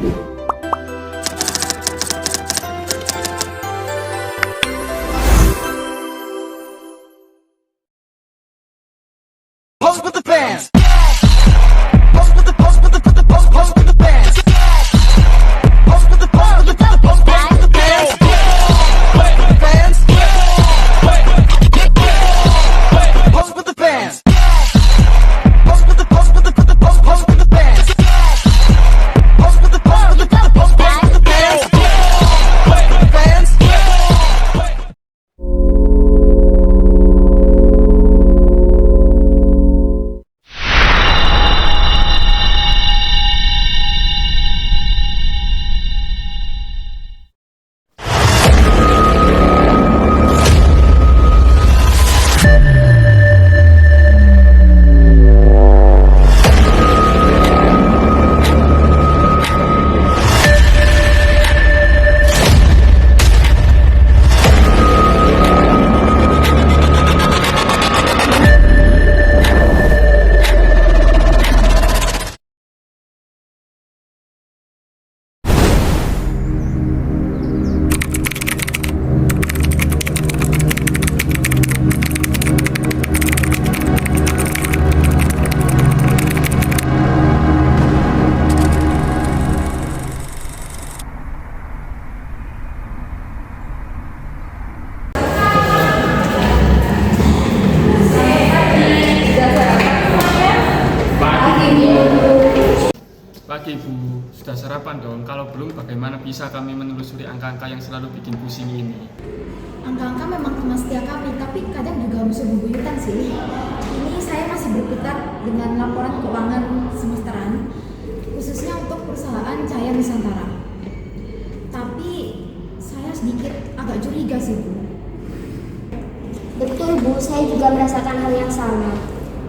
Pose with the fans. Pose with the pose with the pose with the fans. Pose with the pose with the pose with the fans. Pose with the fans. Pose with the fans. Pose with the pose with the pose with the fans. Pose with the pose with the pose with the fans. Pose with the fans. Pagi Bu, sudah sarapan dong? Kalau belum bagaimana bisa kami menelusuri angka-angka yang selalu bikin pusing ini? Angka-angka memang teman setia kami, tapi kadang juga musuh bebuyutan sih. Ini saya masih berputar dengan laporan keuangan semesteran, khususnya untuk perusahaan Cahaya Nusantara. Tapi saya sedikit agak curiga sih Bu. Betul Bu, saya juga merasakan hal yang sama.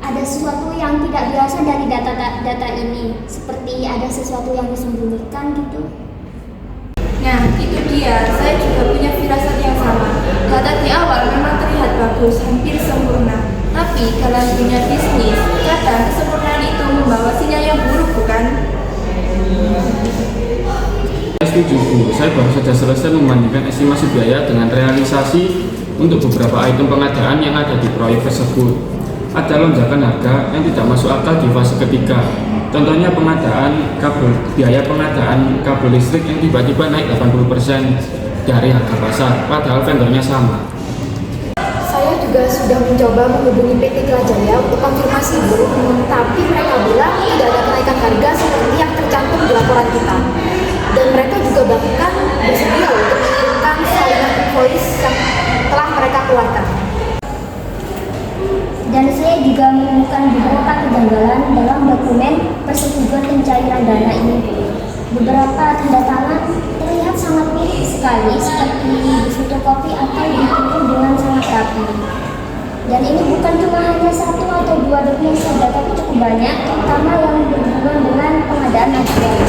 Ada sesuatu yang tidak biasa dari data ini, seperti ada sesuatu yang disembunyikan gitu. Nah, itu dia. Saya juga punya firasat yang sama. Data di awal memang terlihat bagus, hampir sempurna. Tapi dalam dunia bisnis, kadang kesempurnaan itu membawa sinyal yang buruk, bukan? Saya setuju Bu, saya baru saja selesai membandingkan estimasi biaya dengan realisasi untuk beberapa item pengadaan yang ada di proyek tersebut. Ada lonjakan harga yang tidak masuk akal di fase ketiga. Contohnya biaya pengadaan kabel listrik yang tiba-tiba naik 80% dari harga pasar, padahal vendornya sama. Saya juga sudah mencoba menghubungi PT Kelajaya untuk konfirmasi Bu, tapi mereka bilang tidak ada kenaikan harga seperti yang tercantum di laporan kita. Dan mereka juga bahkan bersedia untuk mengirimkan salinan invoice yang telah mereka keluarkan. Dan saya juga menemukan beberapa kejanggalan dalam dokumen persetujuan pencairan dana ini. Beberapa tanda tangan terlihat sangat mirip sekali, seperti difotokopi atau ditipu dengan sangat rapi. Dan ini bukan cuma hanya satu atau dua dokumen saja, tapi cukup banyak, terutama yang berhubungan dengan pengadaan material.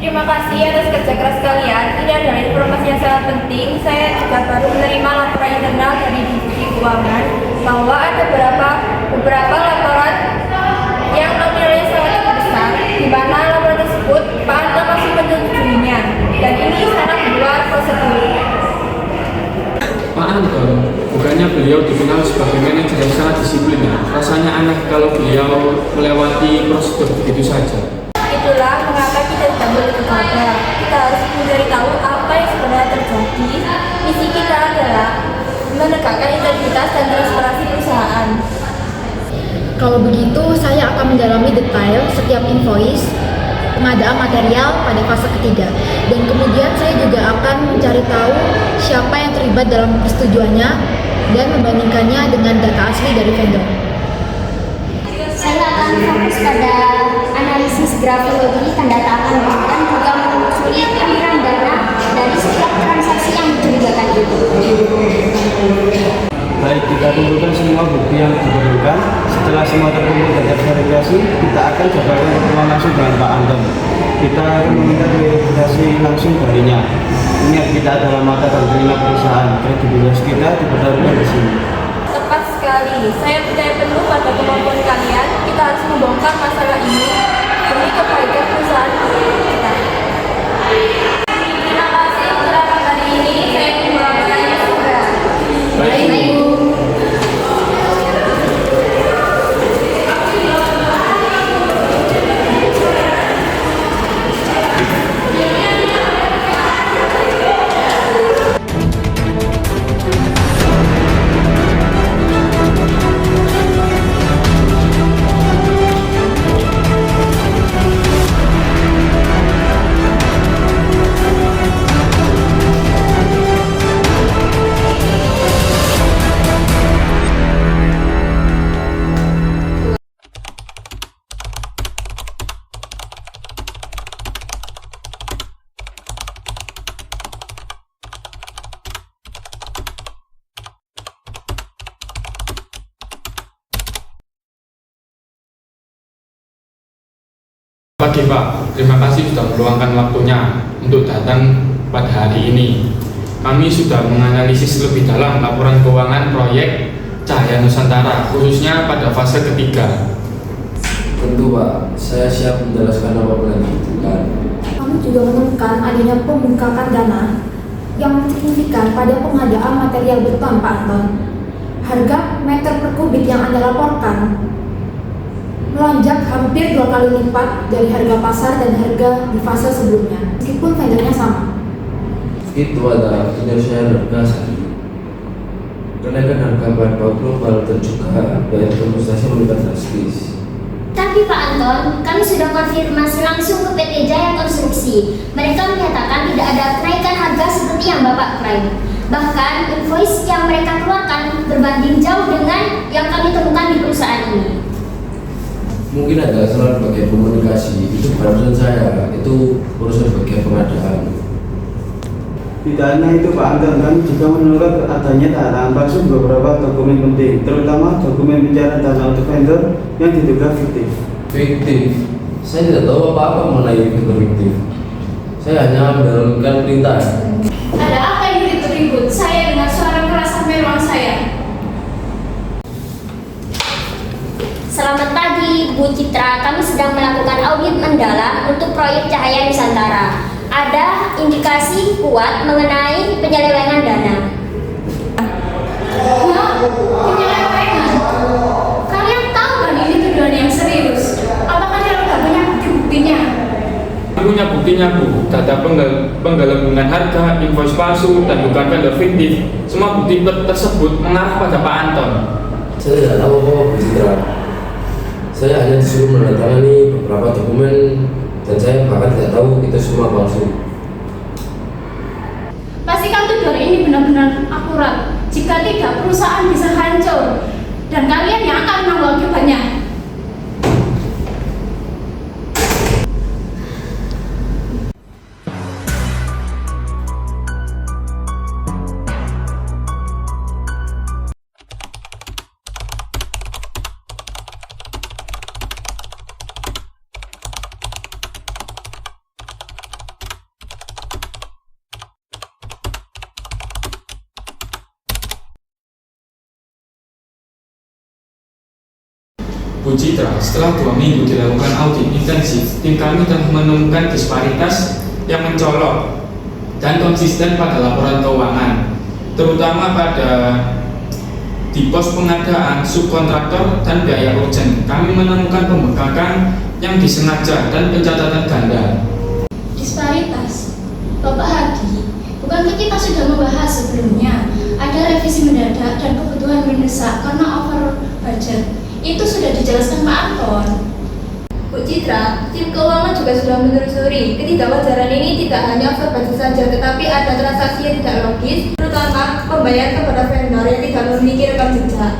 Terima kasih atas kerja keras kalian. Ini adalah informasi yang sangat penting. Saya juga baru menerima laporan internal dari Divisi Keuangan bahwa ada beberapa laporan yang nominalnya sangat besar, di mana laporan tersebut Pak Anto masih menyetujuinya, dan ini sangat di luar prosedur. Pak Anton, bukannya beliau dikenal sebagai manajer yang sangat disiplin ya? Rasanya aneh kalau beliau melewati prosedur begitu saja. Itulah mengapa kita tidak boleh gegabah. Kita harus mencari tahu apa yang sebenarnya terjadi. Misi kita adalah menegakkan integritas dan transparansi perusahaan. Kalau begitu, saya akan mendalami detail setiap invoice pengadaan material pada fase ketiga. Dan kemudian saya juga akan mencari tahu siapa yang terlibat dalam persetujuannya dan membandingkannya dengan data asli dari vendor. Saya akan fokus pada analisis grafologi tanda tangan dan juga menelusuri aliran dana dari setiap transaksi yang mencurigakan itu. Baik, kita kumpulkan semua bukti yang diperlukan. Setelah semua terkumpul dan terverifikasi, kita akan jadwalkan pertemuan langsung dengan Pak Anton. Kita akan meminta verifikasi langsung darinya. Ingat, kita adalah mata dan telinga perusahaan. Kredibilitas kita dipertaruhkan di sini. Tepat sekali. Saya percaya penuh pada kemampuan kalian. Kita harus membongkar masalah ini demi kebaikan Pagi Pak, terima kasih sudah meluangkan waktunya untuk datang pada hari ini. Kami sudah menganalisis lebih dalam laporan keuangan proyek Cahaya Nusantara, khususnya pada fase ketiga. Tentu Pak, saya siap menjelaskan apapun yang dibutuhkan. Kami juga menemukan adanya pembengkakan dana yang signifikan pada pengadaan material beton, Pak Anton. Harga meter per kubik yang Anda laporkan melonjak hampir 2 kali lipat dari harga pasar dan harga di fase sebelumnya, meskipun vendornya sama. Itu adalah penyelesaian harga saat ini. Kenaikan harga bahan baku global dan juga biaya transportasi meningkat drastis. Tapi Pak Anton, kami sudah konfirmasi langsung ke PT Jaya Konstruksi. Mereka menyatakan tidak ada kenaikan harga seperti yang Bapak klaim. Bahkan invoice yang mereka keluarkan berbanding jauh dengan yang kami temukan di perusahaan ini. Mungkin ada kesalahan bagian komunikasi, itu bukan urusan saya, itu urusan bagian pengadaan. Tidak hanya itu Pak Anton, kami juga menemukan adanya tantangan palsu beberapa dokumen penting, terutama dokumen pencairan dana untuk vendor yang diduga fiktif. Fiktif? Saya tidak tahu apa-apa mengenai vendor fiktif. Saya hanya menjalankan perintah. Ada apa yang ribut-ribut? Saya dengar suara keras sampai ruang saya. Selamat pagi Bu Citra, kami sedang melakukan audit mendalam untuk proyek Cahaya Nusantara. Ada indikasi kuat mengenai penyelewengan dana. Penyelewengan? Kalian tahu kan ini tuduhan yang serius? Apakah kalian tidak punya bukti-buktinya? Kami punya buktinya Bu, data penggelembungan harga, invoice palsu, dan bukan vendor fiktif. Semua bukti tersebut mengarah pada Pak Anton. Saya tidak tahu apa-apa Bu Citra. Saya hanya disuruh menandatangani beberapa dokumen dan saya bahkan tidak tahu itu semua palsu. Pastikan tuduhan ini benar-benar akurat. Jika tidak, perusahaan bisa hancur dan kalian yang akan menanggung akibatnya. Bu Citra, setelah 2 minggu dilakukan audit intensif, tim kami telah menemukan disparitas yang mencolok dan konsisten pada laporan keuangan, terutama pada di pos pengadaan, subkontraktor, dan biaya urgen. Kami menemukan pembengkakan yang disengaja dan pencatatan ganda. Disparitas? Bapak Hadi, bukankah kita sudah membahas sebelumnya? Ada revisi mendadak dan kebutuhan mendesak karena over budget. Itu sudah dijelaskan Pak Anton. Bu Citra, tim keuangan juga sudah menelusuri ketidakwajaran ini tidak hanya over budget saja, tetapi ada transaksi yang tidak logis, terutama pembayaran kepada vendor yang tidak memiliki rekam jejak.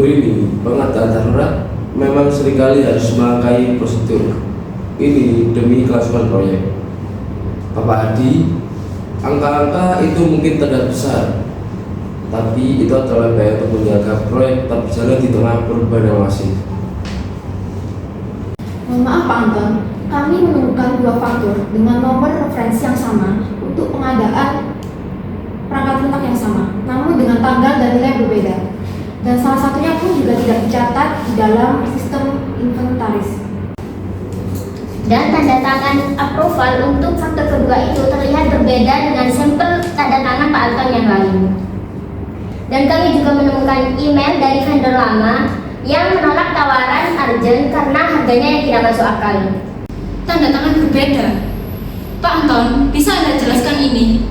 Ini pengadaan darurat memang seringkali harus melangkahi prosedur ini demi kelangsungan proyek. Bapak Hadi, angka-angka itu mungkin terlihat besar, tapi itu adalah biaya untuk menjaga proyek tetap berjalan di tengah perubahan yang masif. Mohon maaf Pak Anton, kami menemukan 2 faktur dengan nomor referensi yang sama untuk pengadaan perangkat lunak yang sama, namun dengan tanggal dan nilai berbeda. Dan salah satunya pun juga tidak dicatat di dalam sistem inventaris. Dan tanda tangan approval untuk faktor kedua itu terlihat berbeda dengan sampel tanda tangan Pak Anton yang lain. Dan kami juga menemukan email dari vendor lama yang menolak tawaran urgent karena harganya yang tidak masuk akal. Tanda tangan berbeda. Pak Anton, bisa Anda jelaskan ini?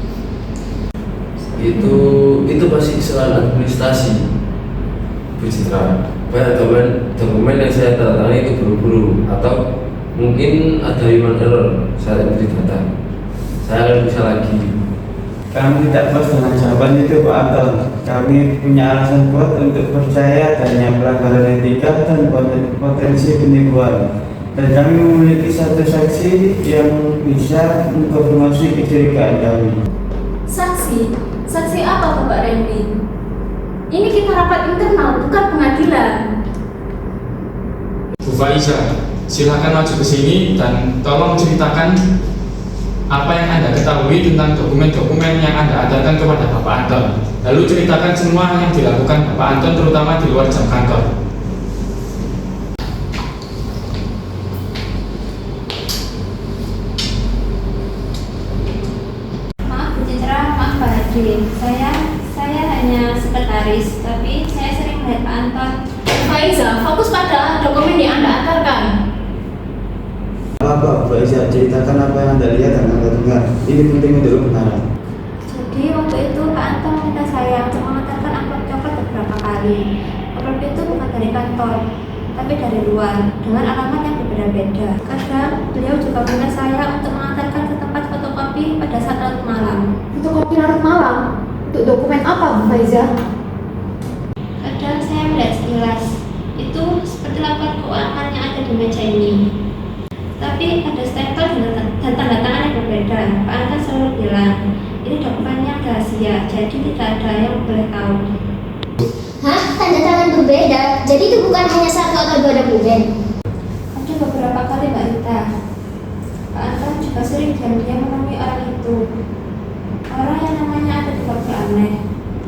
Itu pasti kesalahan administrasi, Bu Citra. Banyak dokumen yang saya tanda tangani itu buru-buru atau mungkin ada human error saat entry data. Saya akan bisa lagi. Kami tidak puas dengan jawaban itu Pak Anton. Kami punya alasan kuat untuk percaya adanya pelanggaran etika dan potensi penipuan. Dan kami memiliki satu saksi yang bisa mengkonfirmasi kecurigaan kami. Saksi? Saksi apa Bapak Randy? Ini kita rapat internal, bukan pengadilan. Bu Faiza, Silakan maju ke sini dan tolong ceritakan apa yang Anda ketahui tentang dokumen-dokumen yang Anda ajarkan kepada Bapak Anton. Lalu ceritakan semua yang dilakukan Bapak Anton terutama di luar jam kantor. Maaf Bu Citra, maaf Pak Hadi. Saya hanya sekretaris, tapi saya sering melihat Pak Anton. Faiza, fokus pada dokumen yang Anda antarkan. Apa Bu Aisyah, ceritakan apa yang Anda lihat dan Anda dengar. Ini penting untuk kebenaran. Jadi waktu itu Pak Anton meminta saya untuk mengantarkan amplop coklat beberapa kali. Amplop itu bukan dari kantor, tapi dari luar, dengan alamat yang berbeda-beda. Kadang beliau juga meminta saya untuk mengantarkan ke tempat fotokopi pada saat larut malam. Fotokopi larut malam? Untuk dokumen apa, Bu Faiza? Kadang saya melihat sekilas, itu seperti laporan keuangan yang ada di meja ini. Tapi ada stempel dan tanda tangan yang berbeda. Pak Anton selalu bilang, ini dokumennya rahasia, jadi tidak ada yang boleh tahu. Hah? Tanda tangan berbeda? Jadi itu bukan hanya satu atau dua dokumen? Ada beberapa kali Mbak Rita. Pak Anton juga sering diam-diam menemui orang itu. Orang yang namanya ada di foto aneh.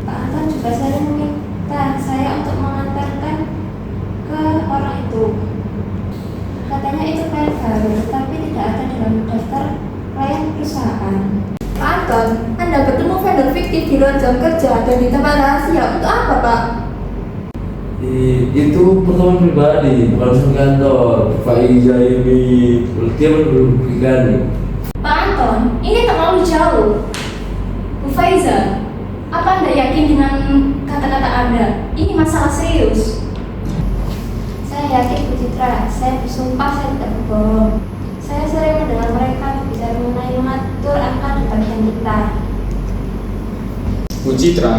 Pak Anton juga sering meminta saya untuk mengantarkan ke orang itu. Katanya itu klien baru, tapi tidak ada dalam daftar klien perusahaan. Pak Anton, Anda bertemu vendor fiktif di luar jam kerja dan di tempat rahasia untuk apa, Pak? Itu pertemuan pribadi, bukan urusan kantor. Faiza ini dia merugikan. Pak Anton, ini terlalu jauh. Bu Faiza, apa Anda yakin dengan kata-kata Anda? Ini masalah serius. Saya yakin Bu Citra, saya bersumpah saya tidak berbohong. Saya sering mendengar mereka berbicara mengenai mengatur angka di bagian kita. Bu Citra,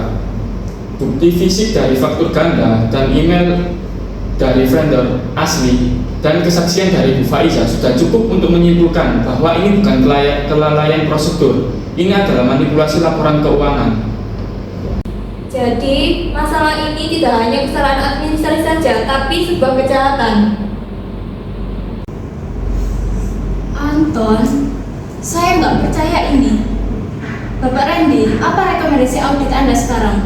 bukti fisik dari faktur ganda dan email dari vendor asli dan kesaksian dari Bu Faiza sudah cukup untuk menyimpulkan bahwa ini bukan kelalaian prosedur. Ini adalah manipulasi laporan keuangan. Jadi, masalah ini tidak hanya kesalahan administrasi saja, tapi sebuah kejahatan. Anton, saya nggak percaya ini. Bapak Randy, apa rekomendasi audit Anda sekarang?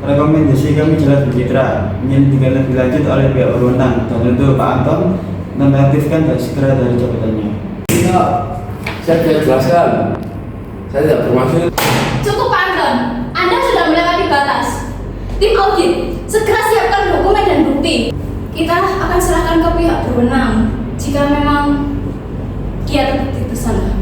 Rekomendasi kami jelas Bu Citra, menyelidikan lebih lanjut oleh pihak berwenang dan tentu Pak Anton nonaktifkan dan segera dari jabatannya. Tidak, saya tidak jelaskan. Saya tidak bermaksud. Cukup Pak Anton, Anda sudah melewati batas. Tim audit, segera siapkan dokumen dan bukti. Kita akan serahkan ke pihak berwenang jika memang dia terbukti bersalah.